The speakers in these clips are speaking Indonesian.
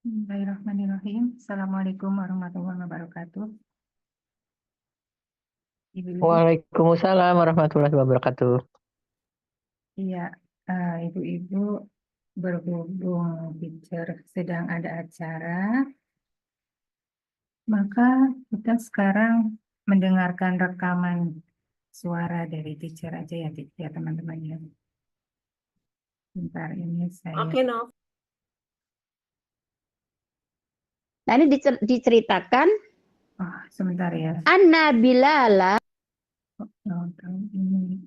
Bismillahirrahmanirrahim. Assalamualaikum warahmatullahi wabarakatuh. Ibu-ibu, Waalaikumsalam warahmatullahi wabarakatuh. iya, ibu-ibu berhubung teacher sedang ada acara, maka kita sekarang mendengarkan rekaman suara dari teacher aja ya teman-teman ya. Bentar ini saya. Oke, Nov. Nah, ini diceritakan Oh, sebentar ya. Anna Bilala Tahu ini.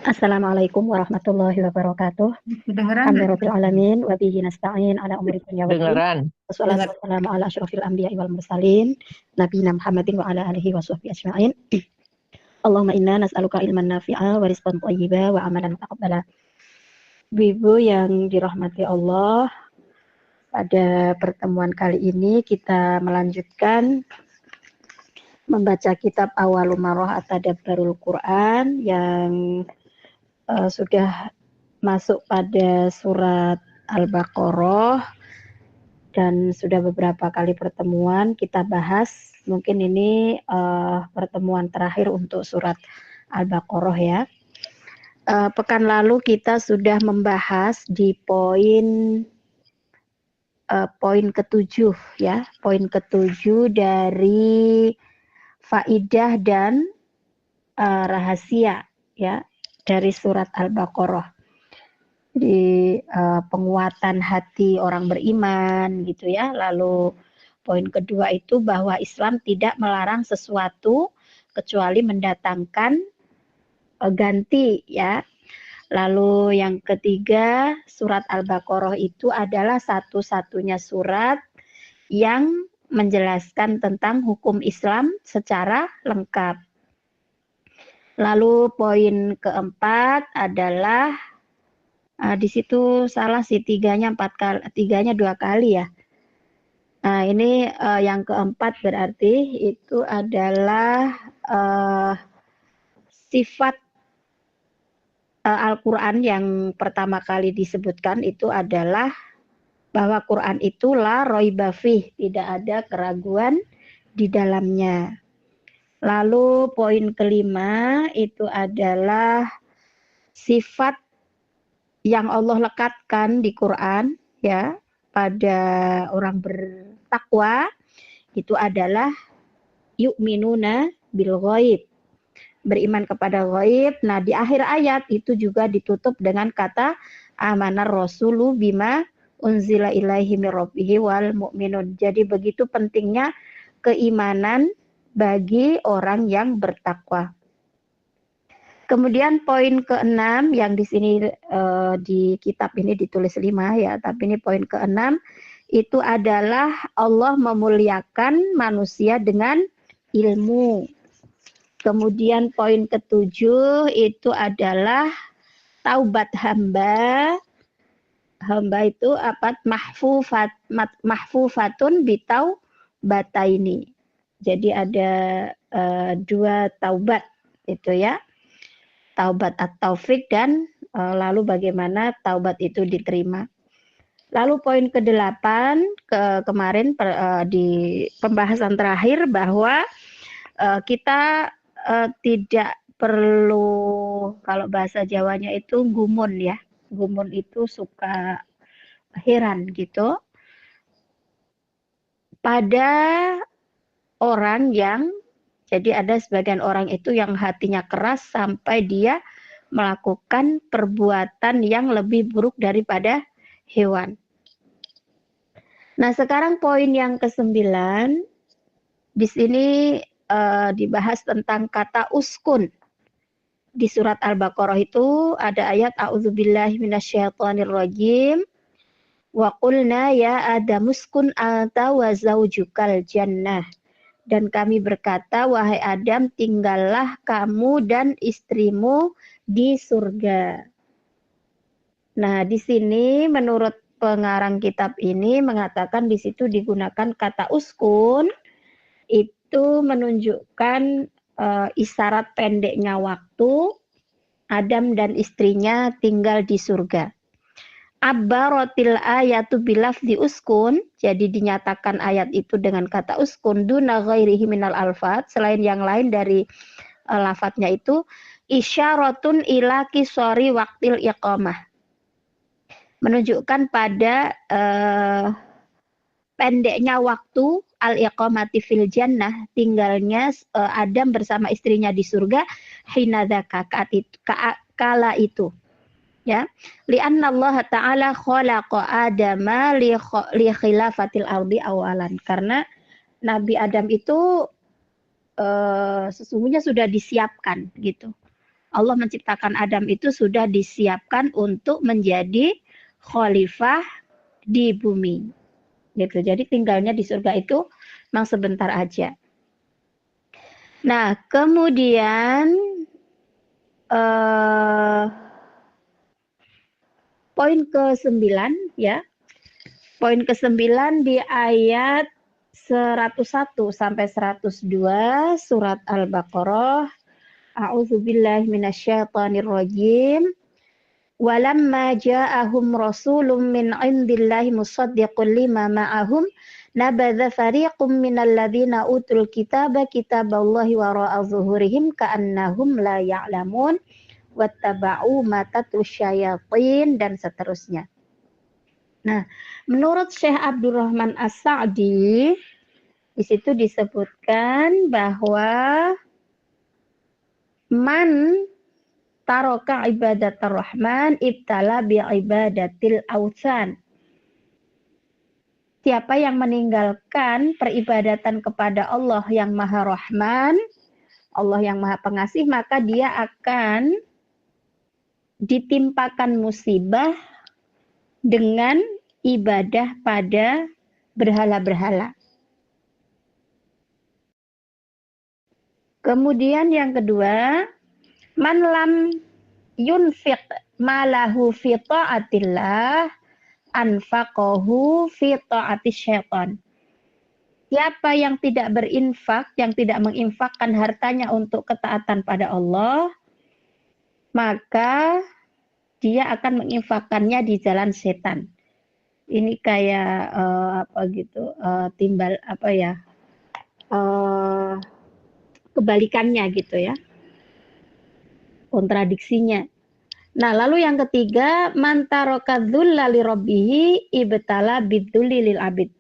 Assalamualaikum warahmatullahi wabarakatuh. Kedengeran nggak? Alhamdulillahirabbil alamin wa bihi nasta'in ala umuri dunya waddin. Dengeran. Wassalatu wassalamu ala asyrofil anbiya'i wal mursalin nabiyina Muhammadin wa ala alihi wa sahbihi ajma'in. Allahumma inna nas'aluka ilman nafi'a wa rizqan thayyiba wa amalan taqabbala. Ibu yang dirahmati Allah, pada pertemuan kali ini kita melanjutkan membaca kitab Awwalul Marah At-Tadabburul Quran yang sudah masuk pada surat Al-Baqarah dan sudah beberapa kali pertemuan kita bahas. Mungkin ini pertemuan terakhir untuk surat Al-Baqarah ya. Pekan lalu kita sudah membahas di poin ke-7 ya, poin ke-7 dari faidah dan rahasia ya dari surat Al-Baqarah. Di penguatan hati orang beriman gitu ya. Lalu poin kedua itu bahwa Islam tidak melarang sesuatu kecuali mendatangkan ganti ya. Lalu yang ketiga, surat Al-Baqarah itu adalah satu-satunya surat yang menjelaskan tentang hukum Islam secara lengkap. Lalu poin keempat adalah di situ salah sih tiganya 2 kali ya. Nah ini yang keempat berarti itu adalah sifat Al-Quran yang pertama kali disebutkan itu adalah bahwa Quran itu la raiba fih, tidak ada keraguan di dalamnya. Lalu poin kelima itu adalah sifat yang Allah lekatkan di Quran ya pada orang bertakwa itu adalah yu'minuna bil ghaib, beriman kepada ghaib. Nah, di akhir ayat itu juga ditutup dengan kata amanar rasulu bima unzila ilaihi mir rabbihi wal mu'minun. Jadi begitu pentingnya keimanan bagi orang yang bertakwa. Kemudian poin ke-6 yang di sini di kitab ini ditulis 5 ya, tapi ini poin ke-6 itu adalah Allah memuliakan manusia dengan ilmu. Kemudian poin ke-7 itu adalah taubat hamba. Hamba itu apa? Mahfufatun bitau bataini. Jadi ada 2 taubat itu ya. Taubat at-taufik dan lalu bagaimana taubat itu diterima. Lalu poin ke-8 kemarin di pembahasan terakhir bahwa kita tidak perlu, kalau bahasa Jawanya itu gumun ya. Gumun itu suka heran gitu. Pada orang yang, jadi ada sebagian orang itu yang hatinya keras sampai dia melakukan perbuatan yang lebih buruk daripada hewan. Nah, sekarang poin yang ke-9 di sini dibahas tentang kata uskun. Di surat Al-Baqarah itu ada ayat a'udzubillahi minasyaitonirrajim wa qulna ya adamuskun anta wa zaujukal jannah. Dan kami berkata, wahai Adam, tinggallah kamu dan istrimu di surga. Nah, di sini menurut pengarang kitab ini mengatakan di situ digunakan kata uskun, itu menunjukkan isyarat pendeknya waktu Adam dan istrinya tinggal di surga. Abbaratil ayatu bilafzi uskun, jadi dinyatakan ayat itu dengan kata uskun duna ghairihi minal alfat, selain yang lain dari lafadznya itu isyaratun ila kisori waktil iqamah, menunjukkan pada pendeknya waktu al-iqamati fil jannah, tinggalnya Adam bersama istrinya di surga hinadzaka kala itu. Ya, li'anna Allah Ta'ala khalaqa Adama li khilafatil ardi awalan. Karena Nabi Adam itu sesungguhnya sudah disiapkan gitu. Allah menciptakan Adam itu sudah disiapkan untuk menjadi khalifah di bumi. Gitu. Jadi tinggalnya di surga itu memang sebentar aja. Nah, kemudian poin ke-9 ya. Poin ke-9 di ayat 101 sampai 102 surat Al-Baqarah. A'udzubillahi minasyaitonirrajim. Walamma ja'ahum rasulun min 'indillahi musaddiqun lima ma'ahum nabadha fariqum minal ladzina utul kitaba kitaballahi wara'a zuhurihim ka'annahum la ya'lamun wattaba'u ma tatlu syayatin dan seterusnya. Nah, menurut Syekh Abdurrahman As-Sa'di di situ disebutkan bahwa man taraka ibadatar rahman ibtala bi ibadatil awthan. Siapa yang meninggalkan peribadatan kepada Allah yang Maha Rahman, Allah yang Maha Pengasih, maka dia akan ditimpakan musibah dengan ibadah pada berhala-berhala. Kemudian yang kedua, man lam yunfiq malahu fi ta'atillah anfaqahu fi ta'atis syaitan. Siapa yang tidak berinfak, yang tidak menginfakkan hartanya untuk ketaatan pada Allah, maka dia akan menginfakkannya di jalan setan. Ini kayak timbal kebalikannya gitu ya, kontradiksinya. Nah, lalu yang ketiga, man taraka dzulla li rabbihi ibtala bidzulli lil abid.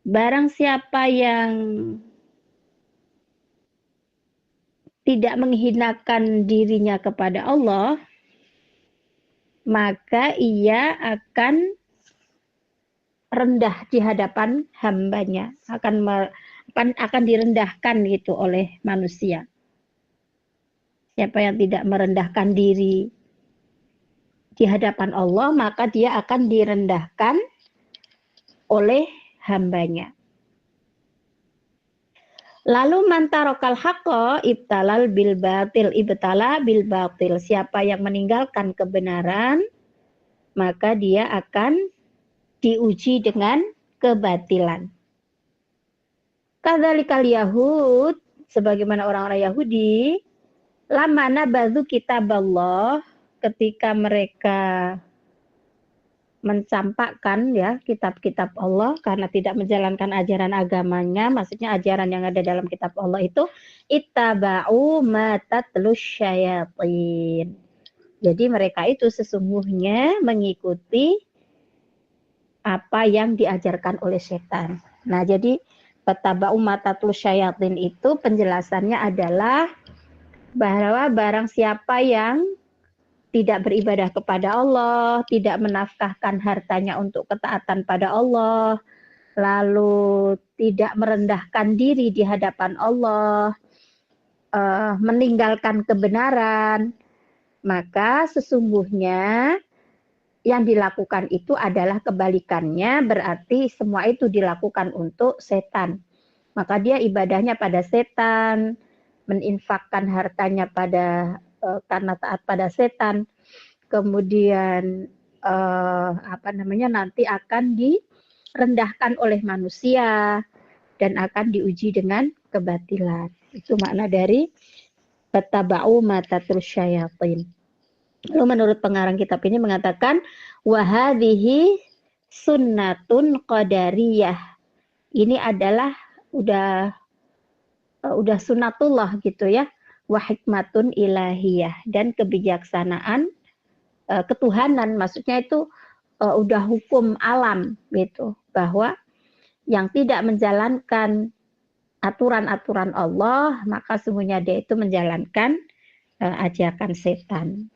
Barang siapa yang tidak menghinakan dirinya kepada Allah, maka ia akan rendah di hadapan hambanya, akan direndahkan gitu oleh manusia. Siapa yang tidak merendahkan diri di hadapan Allah, maka dia akan direndahkan oleh hambanya. Lalu mantarokal haqqa ibtalal bil batil, ibtala bil batil. Siapa yang meninggalkan kebenaran, maka dia akan diuji dengan kebatilan. Kadzalikal Yahud, sebagaimana orang-orang Yahudi, lamana bazu kitaballah, ketika mereka mencampakkan ya kitab-kitab Allah karena tidak menjalankan ajaran agamanya, maksudnya ajaran yang ada dalam kitab Allah itu ittaba'u ma tatlus syayatin. Jadi mereka itu sesungguhnya mengikuti apa yang diajarkan oleh setan. Nah, jadi ittaba'u ma tatlus syayatin itu penjelasannya adalah bahwa barang siapa yang tidak beribadah kepada Allah, tidak menafkahkan hartanya untuk ketaatan pada Allah, lalu tidak merendahkan diri di hadapan Allah, meninggalkan kebenaran, maka sesungguhnya yang dilakukan itu adalah kebalikannya, berarti semua itu dilakukan untuk setan. Maka dia ibadahnya pada setan, meninfakkan hartanya pada karena taat pada setan, kemudian nanti akan direndahkan oleh manusia dan akan diuji dengan kebatilan. Itu makna dari wattaba'u ma tatlus syayatin. Lalu menurut pengarang kitab ini mengatakan wahadhihi sunnatun qadariyah. Ini adalah udah sunnatullah gitu ya. Wa hikmatun ilahiyah, dan kebijaksanaan ketuhanan, maksudnya itu udah hukum alam gitu, bahwa yang tidak menjalankan aturan-aturan Allah maka sungguhnya dia itu menjalankan ajakan setan.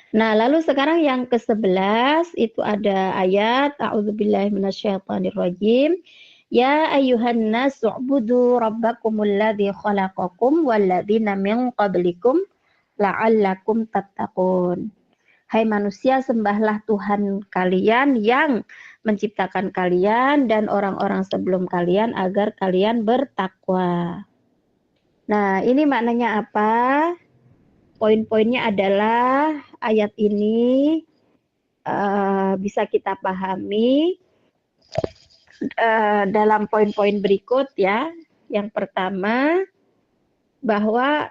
Nah, lalu sekarang yang ke-11 itu ada ayat a'udzubillahi minasyaitonirrajim. Ya ayyuhan nas u'budu rabbakumul ladzi khalaqakum walladzina min qablikum la'allakum tattaqun. Hai manusia, sembahlah Tuhan kalian yang menciptakan kalian dan orang-orang sebelum kalian agar kalian bertakwa. Nah, ini maknanya apa? Poin-poinnya adalah ayat ini bisa kita pahami dalam poin-poin berikut ya. Yang pertama, bahwa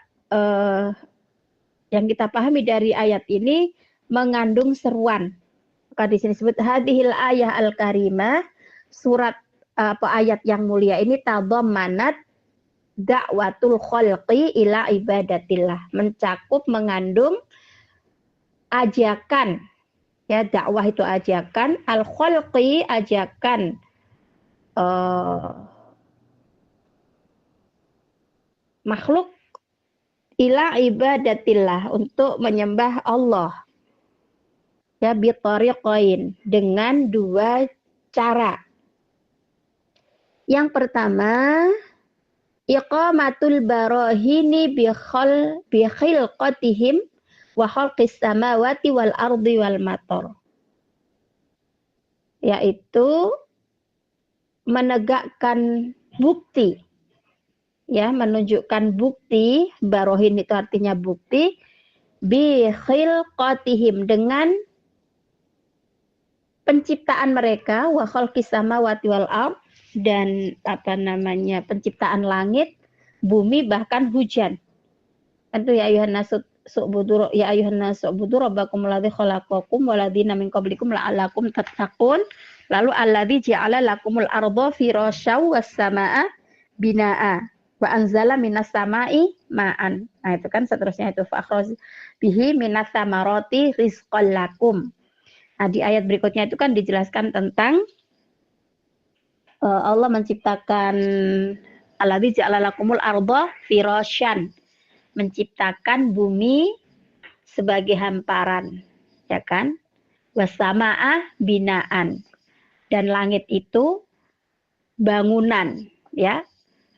yang kita pahami dari ayat ini mengandung seruan. Maka di sini disebut hadhil ayah al-karimah, surat ayat yang mulia ini tadammanat da'watul khalqi ila ibadatillah, mencakup mengandung ajakan ya, dakwah itu ajakan, al khalqi ajakan makhluk ila ibadatillah, untuk menyembah Allah ya, bitariqain, dengan dua cara. Yang pertama, iqamatul barahini bi khilqatihim wa khalqis samawati wal ardi wal matar, yaitu menegakkan bukti ya, menunjukkan bukti. Barohin itu artinya bukti, bi khilqatihim, dengan penciptaan mereka, wa khalqis samawati wal ard, dan penciptaan langit, bumi, bahkan hujan. Tentu ya ayuhan nasu u'budu rabbakum alladzi khalaqakum walladzina min qablikum la'allakum tattaqun. Lalu alladzi ja'ala lakumul arda firasyaw was samaa binaa wa anzala minas samai ma'an. Nah, itu kan seterusnya itu fakhraj bihi minas samarati rizqal lakum. Nah, di ayat berikutnya itu kan dijelaskan tentang Allah menciptakan alladzi ja'ala lakumul arda firasyan, menciptakan bumi sebagai hamparan, ya kan? Wasama'a binaan, dan langit itu bangunan, ya.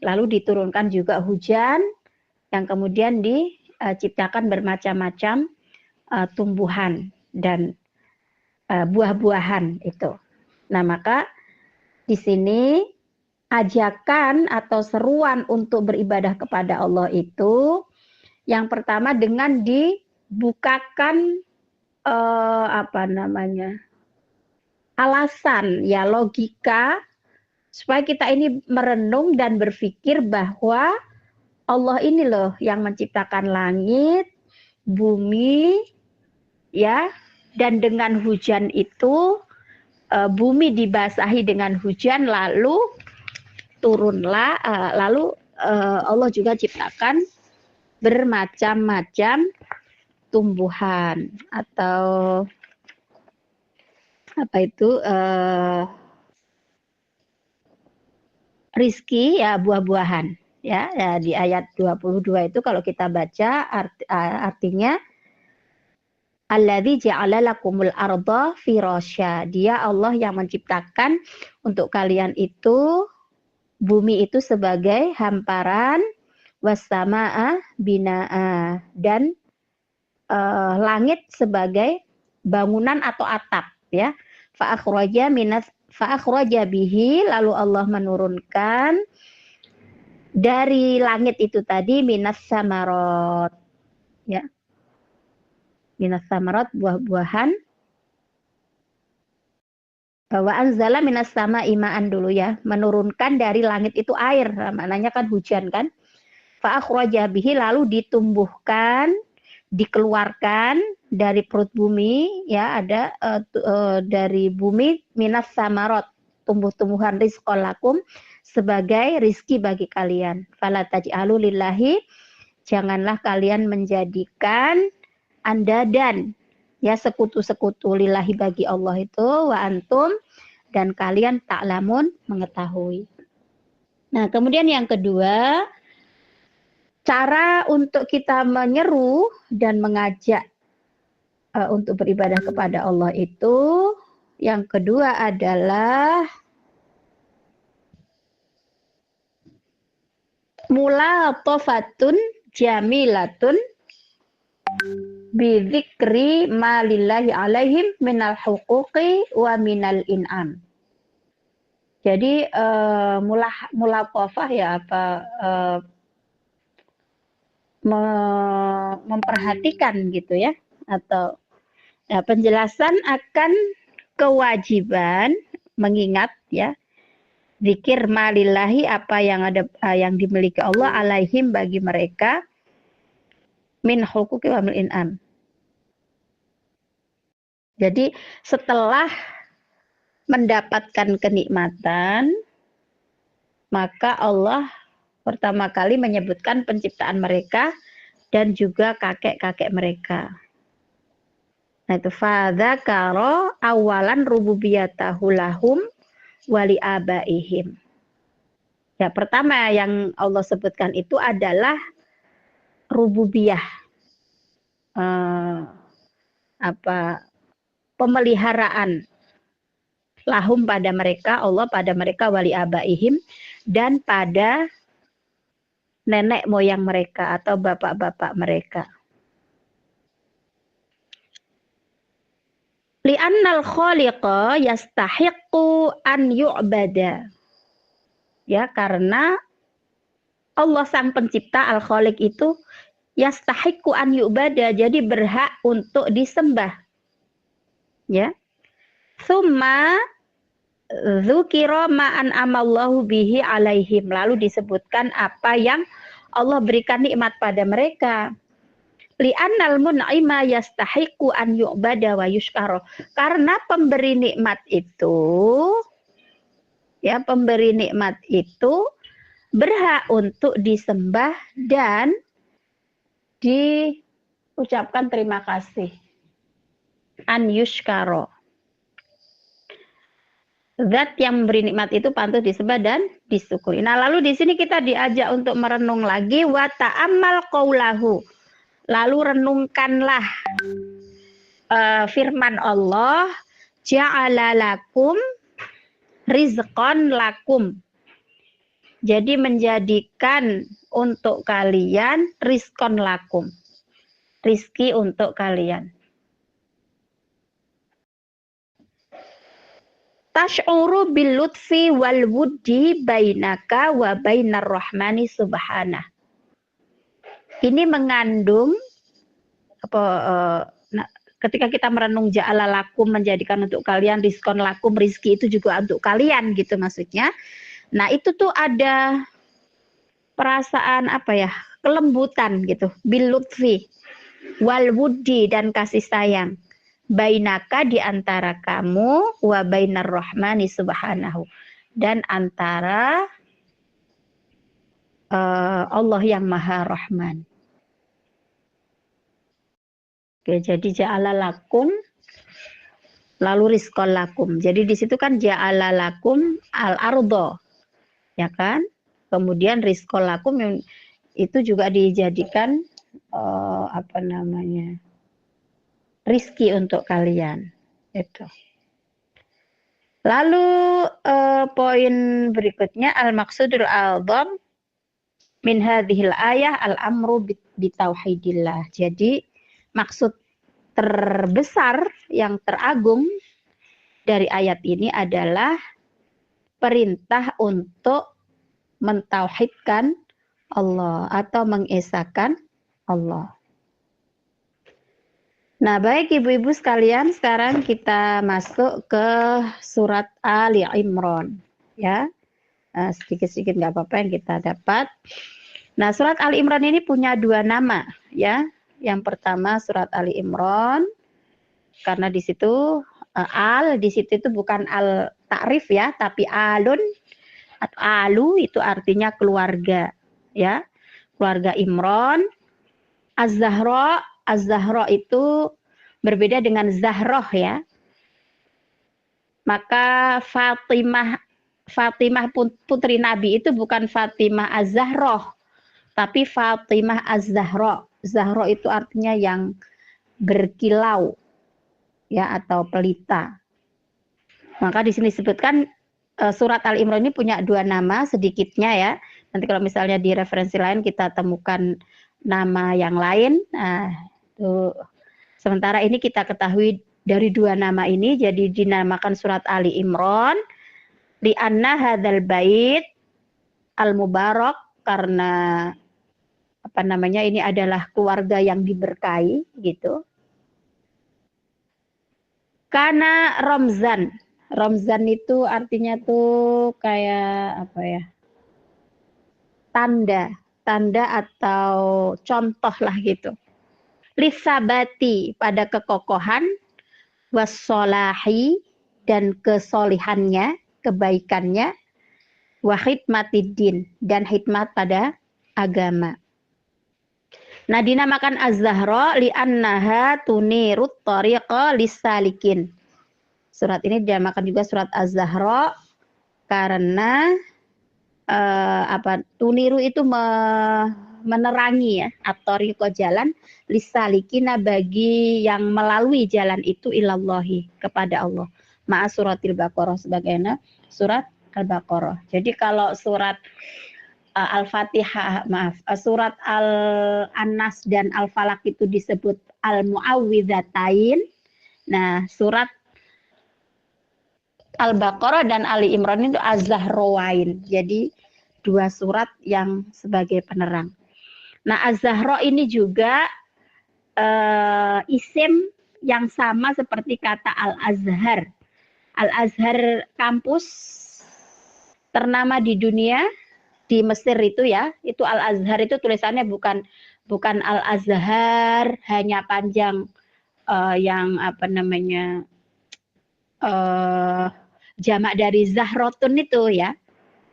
Lalu diturunkan juga hujan yang kemudian diciptakan bermacam-macam tumbuhan dan buah-buahan itu. Nah, maka di sini ajakan atau seruan untuk beribadah kepada Allah itu yang pertama dengan dibukakan alasan ya, logika, supaya kita ini merenung dan berpikir bahwa Allah ini loh yang menciptakan langit, bumi, ya, dan dengan hujan itu bumi dibasahi dengan hujan, lalu turunlah, lalu Allah juga ciptakan bermacam-macam tumbuhan atau rizki ya, buah-buahan ya. Di ayat 22 itu kalau kita baca artinya alladzi ja'ala lakumul arda firasya, dia Allah yang menciptakan untuk kalian itu bumi itu sebagai hamparan, wassamaa binaa, dan langit sebagai bangunan atau atap ya. Fa'akhraja bihi, lalu Allah menurunkan dari langit itu tadi minas samarot ya, minas samarot, buah-buahan, Wa anzala minas sama'i ma'an dulu ya, menurunkan dari langit itu air, maknanya kan hujan kan. Fa akhraja bihi, lalu ditumbuhkan, dikeluarkan dari perut bumi ya, ada dari bumi minas samarot, tumbuh-tumbuhan rizqan lakum, sebagai rizki bagi kalian. Fala taj'alu lillahi, janganlah kalian menjadikan andadan ya, sekutu-sekutu lillahi bagi Allah itu, wa antum, dan kalian ta'lamun, mengetahui. Nah, kemudian yang kedua, cara untuk kita menyeru dan mengajak untuk beribadah kepada Allah itu, yang kedua adalah mulatofatun jamilatun bidzikri ma lillahi alaihim minal huquqi wa minal in'am. Jadi mulatofah ya, memperhatikan gitu ya, atau penjelasan akan kewajiban mengingat ya, zikir malillahi, apa yang ada yang dimiliki Allah, alaihim, bagi mereka, min huquqi wa min in'am. Jadi setelah mendapatkan kenikmatan, maka Allah pertama kali menyebutkan penciptaan mereka dan juga kakek-kakek mereka. Nah itu fadzakara awalan rububiyatahu lahum wali abaihim. Ya, pertama yang Allah sebutkan itu adalah rububiyah, pemeliharaan lahum, pada mereka, Allah pada mereka, wali abaihim, dan pada nenek moyang mereka atau bapak-bapak mereka. Li'annal khaliqa yastahiqqu an yu'bada. Ya, karena Allah sang pencipta, al-khaliq itu, yastahiqqu an yu'bada, jadi berhak untuk disembah. Ya. Tsumma dzukira ma'an amallahu bihi alaihim, lalu disebutkan apa yang Allah berikan nikmat pada mereka. Li'annal mun'ima yastahiqu an yu'bada wa yushkara, karena pemberi nikmat itu ya, pemberi nikmat itu berhak untuk disembah dan diucapkan terima kasih. An yushkara, zat yang memberi nikmat itu pantas disembah dan disyukuri. Nah, lalu di sini kita diajak untuk merenung lagi, wa ta'ammal qaulahu, lalu renungkanlah firman Allah, ja'ala lakum rizqan lakum, jadi menjadikan untuk kalian rizqan lakum, rizki untuk kalian. Tash'uru bil lutfi wal wuddi bainaka wa bainar rahmani subhanah. Ini mengandung ketika kita merenung ja'ala lakum, menjadikan untuk kalian, rizqan lakum, rizki itu juga untuk kalian gitu maksudnya. Nah, itu tuh ada perasaan kelembutan gitu, bil lutfi wal wuddi, dan kasih sayang, bainaka, di antara kamu, wa bainar rahmani subhanahu, dan antara Allah yang maha rahman. Oke, jadi ja'ala lakum lalu rizqan lakum. Jadi di situ kan ja'ala lakum al-ardo, ya kan? Kemudian rizqan lakum itu juga dijadikan rizki untuk kalian. Itu. Lalu poin berikutnya, al-maqsudul a'zam min hadhil ayah al-amru bitauhidillah. Jadi maksud terbesar yang teragung dari ayat ini adalah perintah untuk mentauhidkan Allah atau mengesahkan Allah. Nah, baik ibu-ibu sekalian, sekarang kita masuk ke surat Ali Imran, ya. Sedikit-sedikit nggak apa-apa yang kita dapat. Nah, surat Ali Imran ini punya dua nama, ya. Yang pertama surat Ali Imran, karena di situ di situ itu bukan al takrif ya, tapi alun atau alu itu artinya keluarga, ya. Keluarga Imran. Az-Zahra, Az-Zahra itu berbeda dengan Zahroh ya. Maka Fatimah putri Nabi itu bukan Fatimah Az-Zahroh, tapi Fatimah Az-Zahra. Zahra itu artinya yang berkilau ya atau pelita. Maka di sini disebutkan surat Al-Imran ini punya dua nama sedikitnya ya. Nanti kalau misalnya di referensi lain kita temukan nama yang lain. Nah, itu sementara ini kita ketahui dari dua nama ini jadi dinamakan surat Ali Imran li'anna hadzal bait al-mubarak, karena apa namanya ini adalah keluarga yang diberkahi gitu. Karena Ramzan. Ramzan itu artinya tuh kayak apa ya? Tanda atau contoh lah gitu. Lisabati pada kekokohan, wassolahi dan kesolihannya, kebaikannya, wa khidmatiddin dan hikmat pada agama. Nah, dinamakan Az-Zahra li'annaha tunirut tariqa lisalikin. Surat ini dinamakan juga surat Az-Zahra karena tuniru itu menerangi ya, atau riko jalan lisalikina bagi yang melalui jalan itu ilallahi kepada Allah. Ma'a suratil Baqarah sebagaimana surat Al-Baqarah. Jadi kalau surat Al-Fatihah, surat Al-Anas dan Al-Falaq itu disebut Al-Mu'awwidzatain. Nah, surat Al-Baqarah dan Ali Imran itu Az-Zahrawain. Jadi dua surat yang sebagai penerang. Nah, Az-Zahra ini juga isim yang sama seperti kata Al-Azhar. Al-Azhar kampus ternama di dunia di Mesir itu ya. Itu Al-Azhar itu tulisannya bukan Al-Azhar hanya panjang yang apa namanya jamak dari Zahrotun itu ya.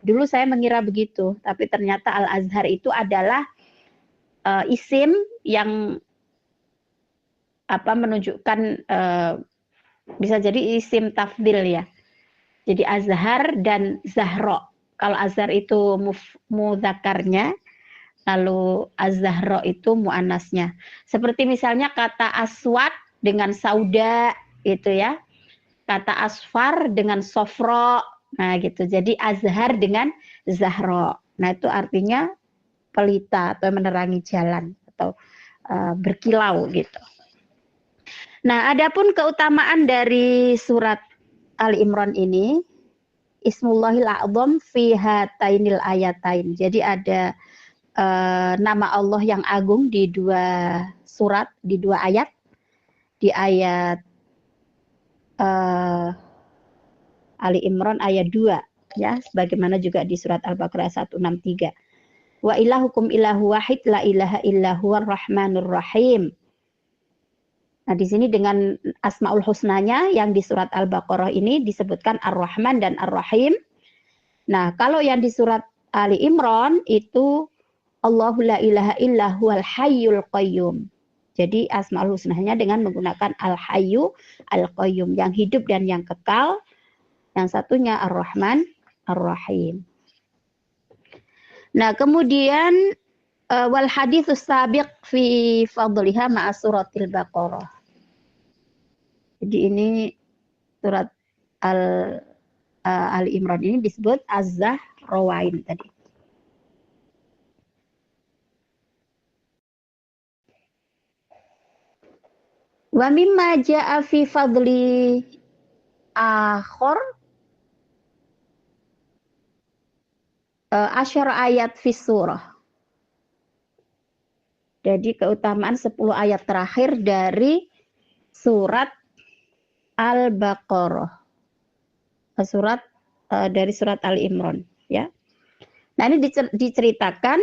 Dulu saya mengira begitu, tapi ternyata Al-Azhar itu adalah isim yang menunjukkan bisa jadi isim tafdil ya. Jadi Azhar dan Zahra. Kalau Azhar itu mudzakarnya, lalu Az-Zahra itu muannasnya. Seperti misalnya kata aswad dengan sauda itu ya. Kata asfar dengan sofro. Nah gitu. Jadi Azhar dengan Zahra. Nah itu artinya pelita atau menerangi jalan atau berkilau gitu. Nah, adapun keutamaan dari surat Ali Imran ini, Ismullahil A'zam fi hatainil ayatain. Jadi ada nama Allah yang agung di dua surat, di dua ayat. Di ayat Ali Imran ayat 2 ya, sebagaimana juga di surat Al-Baqarah 163. Wa ilahukum ilahu wahid la ilaha illa huwar rahmanur rahim. Nah, di sini dengan Asmaul Husnanya yang di surat Al-Baqarah ini disebutkan Ar-Rahman dan Ar-Rahim. Nah, kalau yang di surat Ali Imran itu Allahu la ilaha illa huwal hayyul qayyum. Jadi Asmaul Husnanya dengan menggunakan Al-Hayyu Al-Qayyum, yang hidup dan yang kekal. Yang satunya Ar-Rahman Ar-Rahim. Nah, kemudian wal haditsus sabiq fi fadliha ma'a suratil Baqarah. Jadi ini surat Ali Imran ini disebut Az-Zahrawain tadi. Wa mimma ja'a fi fadli akhor asyar ayat fi surah. Jadi keutamaan 10 ayat terakhir dari surat Al-Baqarah. Dari surat Ali Imran, ya. Nah, ini diceritakan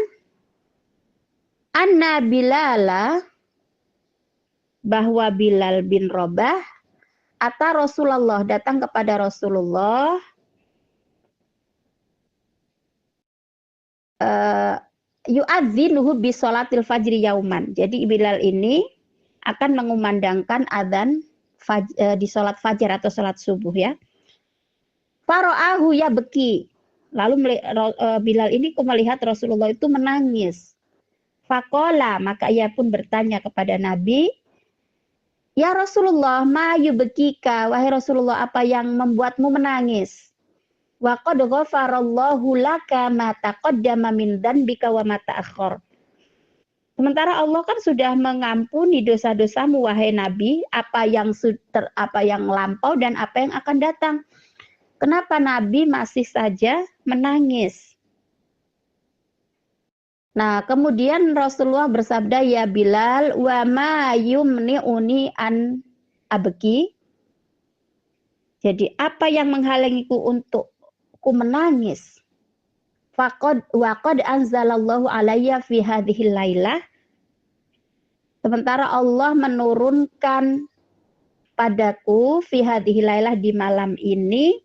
anna Bilala, bahwa Bilal bin Rabah Rasulullah, datang kepada Rasulullah, yu'adzinuhu bi sholatil fajri yauman. Jadi Bilal ini akan mengumandangkan adzan di sholat fajar atau sholat subuh, ya. Faro'ahu ya beki. Lalu Bilal ini melihat Rasulullah itu menangis. Fakola, maka ia pun bertanya kepada Nabi, ya Rasulullah, ma yubekika, wahai Rasulullah, apa yang membuatmu menangis? Wa qad ghafarallahu laka ma taqaddama min dzanbika wa ma ta'akhkhar. Sementara Allah kan sudah mengampuni dosa-dosamu, wahai Nabi, apa yang lampau dan apa yang akan datang. Kenapa Nabi masih saja menangis? Nah, kemudian Rasulullah bersabda, ya Bilal, wa ma yumni'uni an abki. Jadi apa yang menghalangiku untuk ku menangis? Faqad anzalallahu alayya fi hadhil lailah. Sementara Allah menurunkan padaku fi hadhil lailah, di malam ini,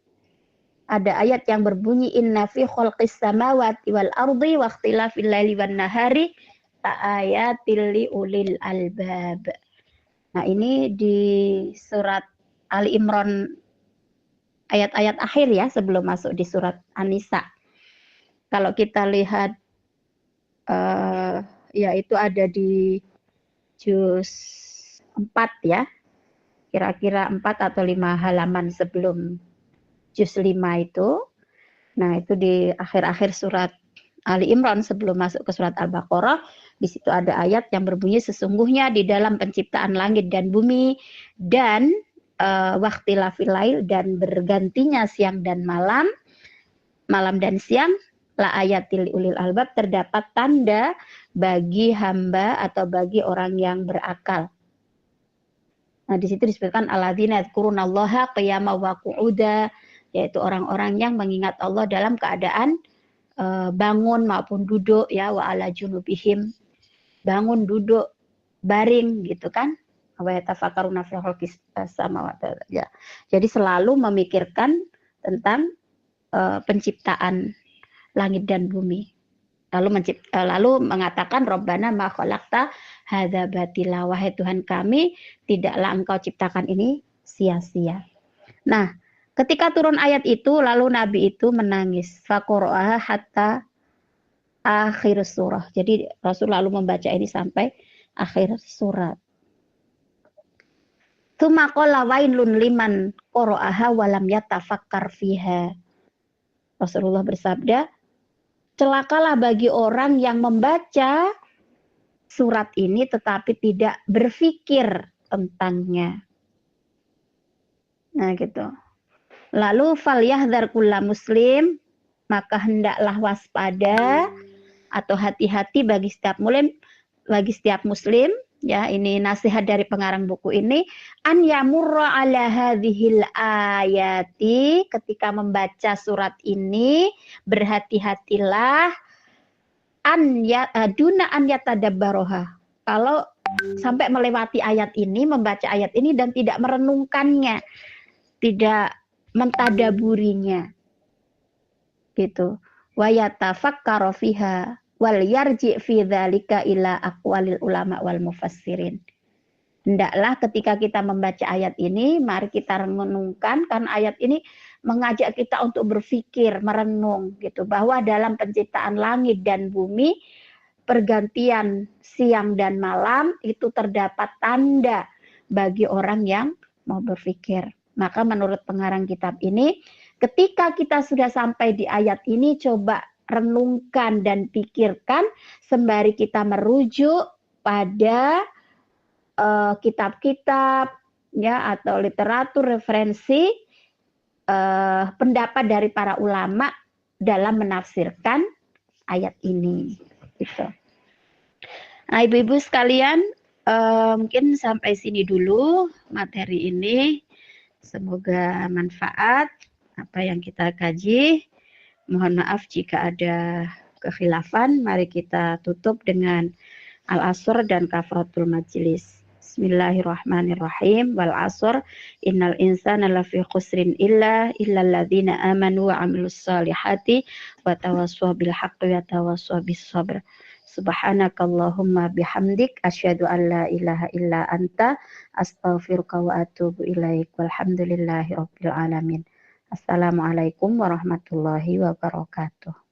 ada ayat yang berbunyi inna fi khalqis samawati wal ardi wa ikhtilafil laili wan nahari laayatil liulil albab. Nah, ini di surat Ali Imran ayat-ayat akhir, ya, sebelum masuk di surat An-Nisa. Kalau kita lihat ya itu ada di juz 4, ya. Kira-kira 4 atau 5 halaman sebelum juz 5 itu. Nah, itu di akhir-akhir surat Ali Imran sebelum masuk ke surat Al-Baqarah. Di situ ada ayat yang berbunyi, sesungguhnya di dalam penciptaan langit dan bumi dan waqtilafil lail, dan bergantinya siang dan malam dan siang, la ayatil ulil albab, terdapat tanda bagi hamba atau bagi orang yang berakal. Nah, di situ disebutkan alladzina yadhkurunallaha qiyaman wa qu'uda, yaitu orang-orang yang mengingat Allah dalam keadaan bangun maupun duduk, ya, wa ala junubihim, bangun, duduk, baring, gitu kan. Wa yatafakkaruna fi khalqis samawati, ya. Jadi selalu memikirkan tentang penciptaan langit dan bumi. Lalu mengatakan Rabbana ma khalaqta hadza batila, wahai Tuhan kami, tidaklah Engkau ciptakan ini sia-sia. Nah, ketika turun ayat itu, lalu Nabi itu menangis. Faqara'aha hatta akhir surah. Jadi Rasul lalu membaca ini sampai akhir surat. Tsumma qala wailun liman qara'aha wa lam yatafakkar fiha. Rasulullah bersabda, celakalah bagi orang yang membaca surat ini tetapi tidak berpikir tentangnya. Nah, gitu. Lalu falyahdhar kulla muslim, maka hendaklah waspada atau hati-hati bagi setiap muslim, ya, ini nasihat dari pengarang buku ini, an yamurra ala hadhil ayati, ketika membaca surat ini berhati-hatilah duna an yatadabbaroha, kalau sampai melewati ayat ini, membaca ayat ini dan tidak merenungkannya, tidak mentadaburinya, gitu. Wa yatafakkara fiha wal yarji fi dzalika ila aqwalil ulama wal mufassirin. Hendaklah ketika kita membaca ayat ini, mari kita renungkan, karena ayat ini mengajak kita untuk berpikir, merenung, gitu, bahwa dalam penciptaan langit dan bumi, pergantian siang dan malam itu terdapat tanda bagi orang yang mau berpikir. Maka menurut pengarang kitab ini, ketika kita sudah sampai di ayat ini, coba renungkan dan pikirkan sembari kita merujuk pada kitab-kitab, ya, atau literatur referensi pendapat dari para ulama dalam menafsirkan ayat ini, gitu. Nah, ibu-ibu sekalian, Mungkin sampai sini dulu materi ini. Semoga manfaat apa yang kita kaji. Mohon maaf jika ada kekhilafan. Mari kita tutup dengan Al-Asr dan kafaratul majlis. Bismillahirrahmanirrahim. Wal asr innal insana lafi khusrin illal ladzina amanu wa amilus solihati wa tawassaw bil haqqi wa tawassaw bis sabr. Subhanakallahumma bihamdik asyhadu an la ilaha illa anta astaghfiruka wa atubu ilaik. Walhamdulillahi rabbil alamin. Assalamualaikum warahmatullahi wabarakatuh.